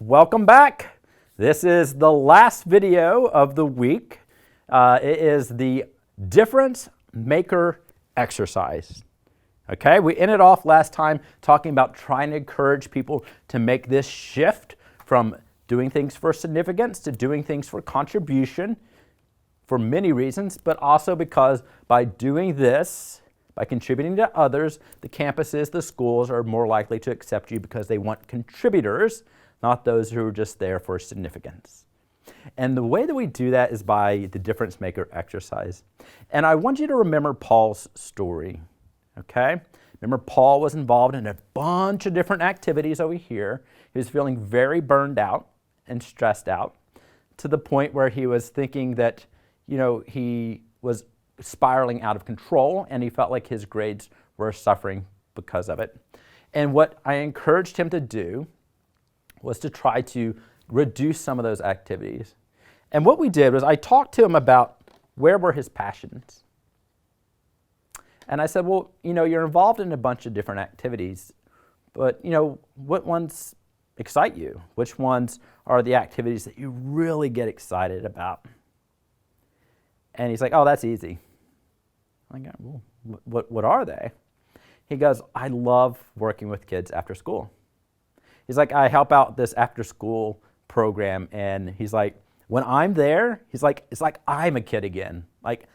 Welcome back. This is the last video of the week. It is the difference maker exercise. Okay, we ended off last time talking about trying to encourage people to make this shift from doing things for significance to doing things for contribution for many reasons, but also because by doing this, by contributing to others, the campuses, the schools are more likely to accept you because they want contributors, not those who are just there for significance. And the way that we do that is by the difference maker exercise. And I want you to remember Paul's story, okay? Remember, Paul was involved in a bunch of different activities over here. He was feeling very burned out and stressed out to the point where he was thinking that, he was spiraling out of control and he felt like his grades were suffering because of it. And what I encouraged him to do was to try to reduce some of those activities. And what we did was I talked to him about where were his passions. And I said, well, you're involved in a bunch of different activities, but, what ones excite you? Which ones are the activities that you really get excited about? And he's like, oh, that's easy. I'm like, well, what are they? He goes, I love working with kids after school. He's like, I help out this after school program, and he's like, when I'm there, he's like, it's like I'm a kid again. Like,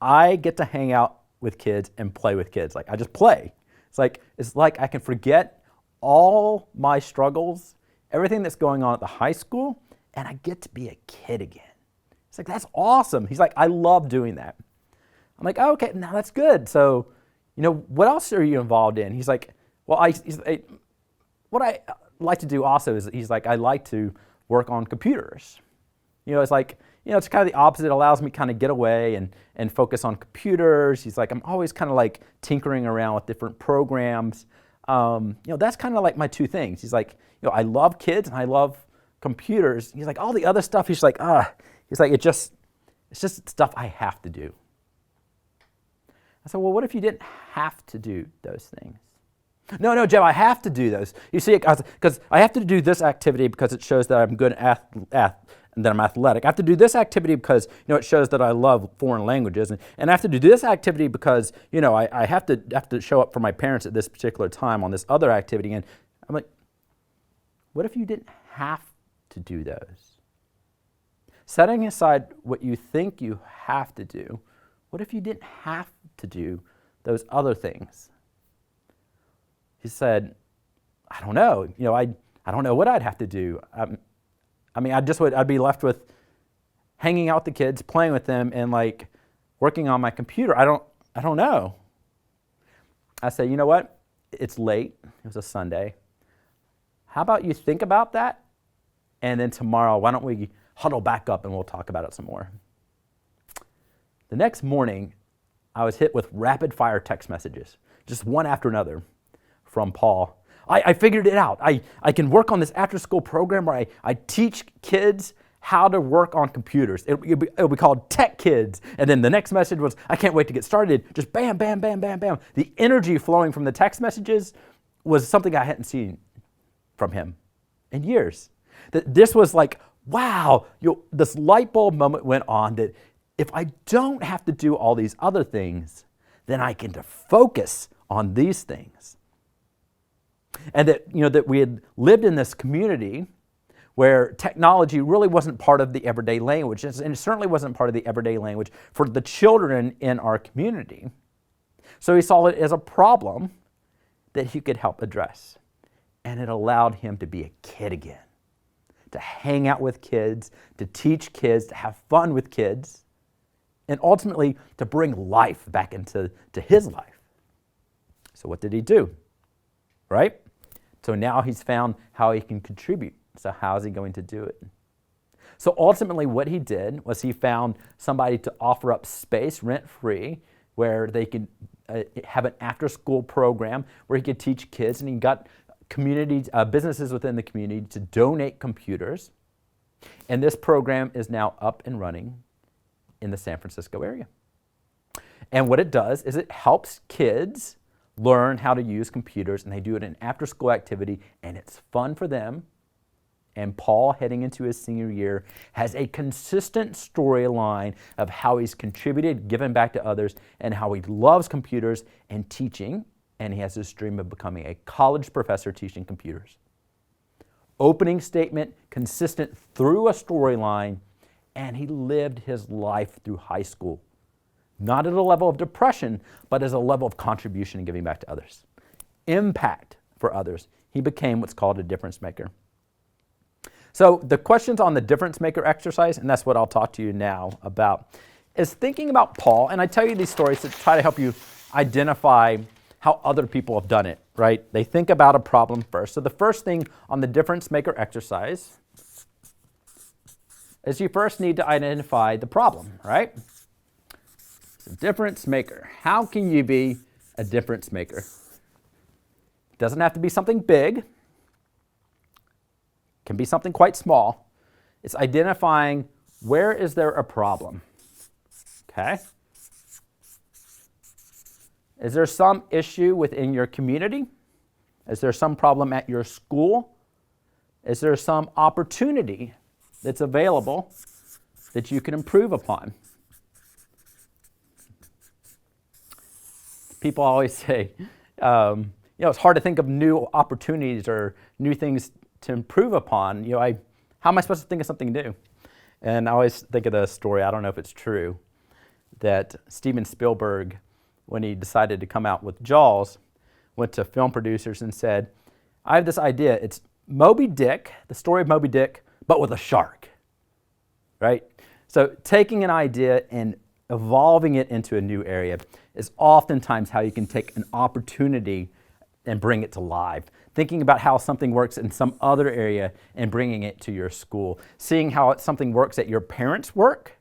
I get to hang out with kids and play with kids. Like, I just play. It's like I can forget all my struggles, everything that's going on at the high school, and I get to be a kid again. It's like, that's awesome. He's like, I love doing that. I'm like, oh, okay, now that's good. So, what else are you involved in? He's like, well, what I like to do also is, he's like, I like to work on computers. It's like, it's kind of the opposite. It allows me kind of get away and focus on computers. He's like, I'm always kind of like tinkering around with different programs. That's kind of like my two things. He's like, I love kids and I love computers. He's like, all the other stuff, he's like, it's just stuff I have to do. I said, well, what if you didn't have to do those things? No, Jeb, I have to do those. You see, because I have to do this activity because it shows that I'm good at and that I'm athletic. I have to do this activity because, it shows that I love foreign languages. And I have to do this activity because, I have to show up for my parents at this particular time on this other activity. And I'm like, what if you didn't have to do those? Setting aside what you think you have to do, what if you didn't have to do those other things? He said, I don't know. I don't know what I'd have to do. I'd be left with hanging out with the kids, playing with them, and like working on my computer. I don't know. I said, you know what? It's late. It was a Sunday. How about you think about that? And then tomorrow, why don't we huddle back up and we'll talk about it some more. The next morning, I was hit with rapid fire text messages, just one after another, from Paul. I figured it out. I can work on this after school program where I teach kids how to work on computers. It'll be called Tech Kids. And then the next message was, I can't wait to get started. Just bam, bam, bam, bam, bam. The energy flowing from the text messages was something I hadn't seen from him in years. This was like, wow, this light bulb moment went on that if I don't have to do all these other things, then I can focus on these things. And that we had lived in this community where technology really wasn't part of the everyday language, and it certainly wasn't part of the everyday language for the children in our community. So he saw it as a problem that he could help address. And it allowed him to be a kid again, to hang out with kids, to teach kids, to have fun with kids, and ultimately to bring life back into his life. So what did he do? Right? So now he's found how he can contribute. So how is he going to do it? So ultimately what he did was he found somebody to offer up space rent-free where they could have an after-school program where he could teach kids, and he got businesses within the community to donate computers. And this program is now up and running in the San Francisco area. And what it does is it helps kids learn how to use computers, and they do it in an after-school activity, and it's fun for them, And Paul, heading into his senior year, has a consistent storyline of how he's contributed, given back to others, and how he loves computers and teaching. And he has this dream of becoming a college professor teaching computers. Opening statement, consistent through a storyline, and he lived his life through high school. Not at a level of depression, but as a level of contribution and giving back to others. Impact for others. He became what's called a difference maker. So the questions on the difference maker exercise, and that's what I'll talk to you now about, is thinking about Paul, and I tell you these stories to try to help you identify how other people have done it, right? They think about a problem first. So the first thing on the difference maker exercise is you first need to identify the problem, right? So difference maker. How can you be a difference maker? It doesn't have to be something big. It can be something quite small. It's identifying where is there a problem, okay? Is there some issue within your community? Is there some problem at your school? Is there some opportunity that's available that you can improve upon? People always say, it's hard to think of new opportunities or new things to improve upon. How am I supposed to think of something new? And I always think of the story, I don't know if it's true, that Steven Spielberg, when he decided to come out with Jaws, went to film producers and said, I have this idea. It's Moby Dick, the story of Moby Dick, but with a shark, right? So taking an idea and evolving it into a new area is oftentimes how you can take an opportunity and bring it to life. Thinking about how something works in some other area and bringing it to your school. Seeing how something works at your parents' work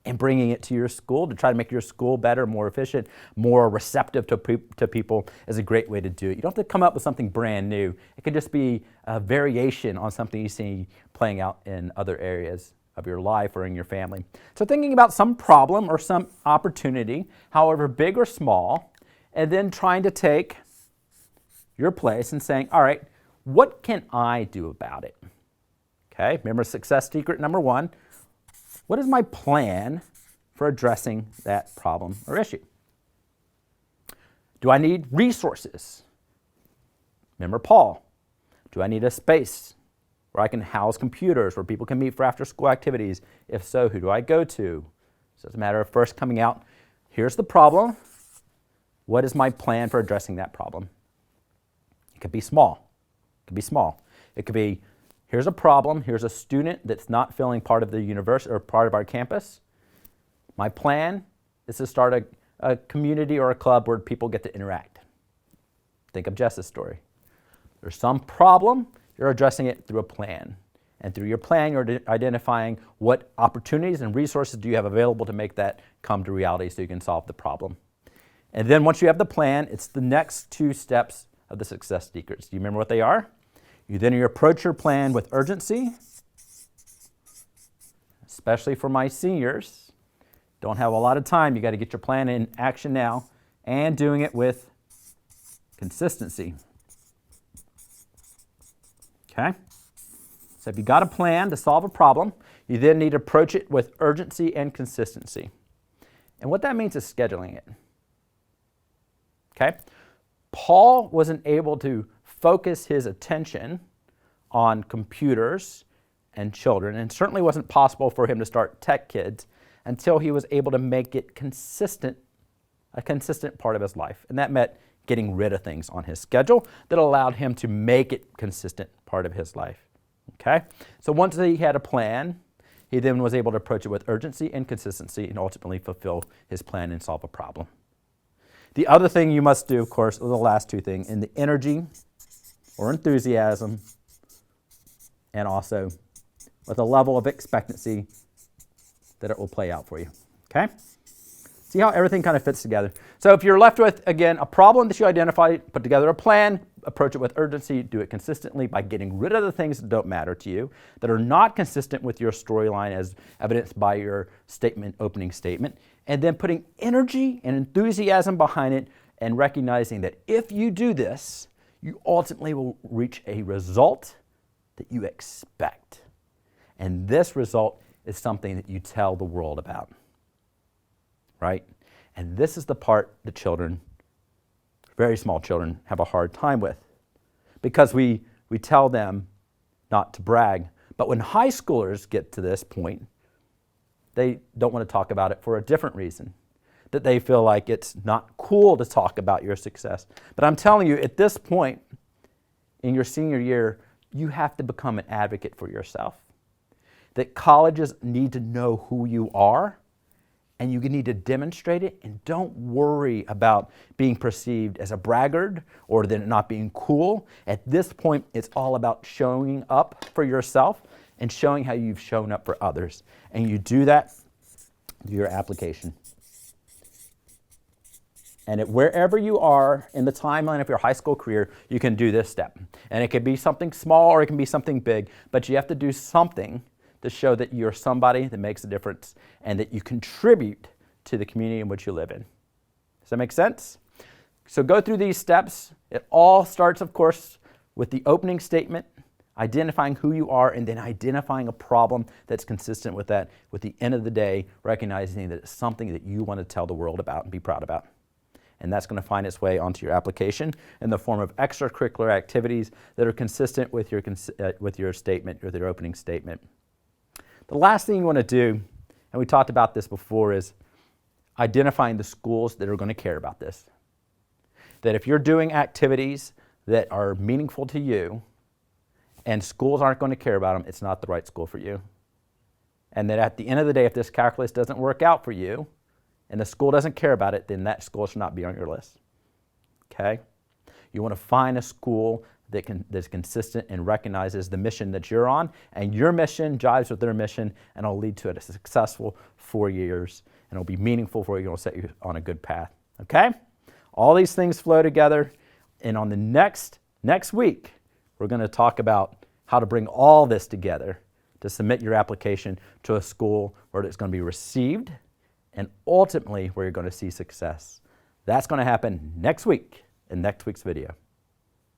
and bringing it to your school to try to make your school better, more efficient, more receptive to people is a great way to do it. You don't have to come up with something brand new. It could just be a variation on something you see playing out in other areas of your life or in your family. So thinking about some problem or some opportunity, however big or small, and then trying to take your place and saying, all right, what can I do about it? Okay, remember success secret number one. What is my plan for addressing that problem or issue? Do I need resources? Remember Paul. Do I need a space where I can house computers, where people can meet for after-school activities? If so, who do I go to? So it's a matter of first coming out, here's the problem. What is my plan for addressing that problem? It could be small. It could be small. It could be, here's a problem. Here's a student that's not feeling part of the university or part of our campus. My plan is to start a community or a club where people get to interact. Think of Jess's story. There's some problem, you're addressing it through a plan. And through your plan, you're identifying what opportunities and resources do you have available to make that come to reality so you can solve the problem. And then once you have the plan, it's the next two steps of the success secrets. Do you remember what they are? You then approach your plan with urgency, especially for my seniors. Don't have a lot of time. You got to get your plan in action now, and doing it with consistency. Okay? So if you got a plan to solve a problem, you then need to approach it with urgency and consistency. And what that means is scheduling it. Okay? Paul wasn't able to focus his attention on computers and children, and certainly wasn't possible for him to start Tech Kids until he was able to make it consistent, a consistent part of his life. And that meant getting rid of things on his schedule that allowed him to make it consistent part of his life. Okay? So once he had a plan, he then was able to approach it with urgency and consistency and ultimately fulfill his plan and solve a problem. The other thing you must do, of course, are the last two things, in the energy or enthusiasm, and also with a level of expectancy that it will play out for you. Okay? See how everything kind of fits together. So if you're left with, again, a problem that you identify, put together a plan, approach it with urgency, do it consistently by getting rid of the things that don't matter to you, that are not consistent with your storyline as evidenced by your statement, opening statement, and then putting energy and enthusiasm behind it and recognizing that if you do this, you ultimately will reach a result that you expect. And this result is something that you tell the world about, right? And this is the part that children, very small children, have a hard time with, because we tell them not to brag. But when high schoolers get to this point, they don't want to talk about it for a different reason, that they feel like it's not cool to talk about your success. But I'm telling you, at this point in your senior year, you have to become an advocate for yourself. That colleges need to know who you are, and you need to demonstrate it, and don't worry about being perceived as a braggart or then not being cool. At this point, it's all about showing up for yourself and showing how you've shown up for others. And you do that through your application. And wherever you are in the timeline of your high school career, you can do this step. And it can be something small or it can be something big, but you have to do something to show that you're somebody that makes a difference and that you contribute to the community in which you live in. Does that make sense? So go through these steps. It all starts, of course, with the opening statement, identifying who you are, and then identifying a problem that's consistent with that. With the end of the day, recognizing that it's something that you want to tell the world about and be proud about. And that's going to find its way onto your application in the form of extracurricular activities that are consistent with your statement, or your opening statement. The last thing you want to do, and we talked about this before, is identifying the schools that are going to care about this. That if you're doing activities that are meaningful to you and schools aren't going to care about them, it's not the right school for you. And that at the end of the day, if this calculus doesn't work out for you and the school doesn't care about it, then that school should not be on your list. Okay? You want to find a school that's consistent and recognizes the mission that you're on, and your mission jives with their mission, and it'll lead to a successful 4 years, and it'll be meaningful for you, and it'll set you on a good path. Okay? All these things flow together, and on the next week, we're going to talk about how to bring all this together to submit your application to a school where it's going to be received, and ultimately where you're going to see success. That's going to happen next week in next week's video.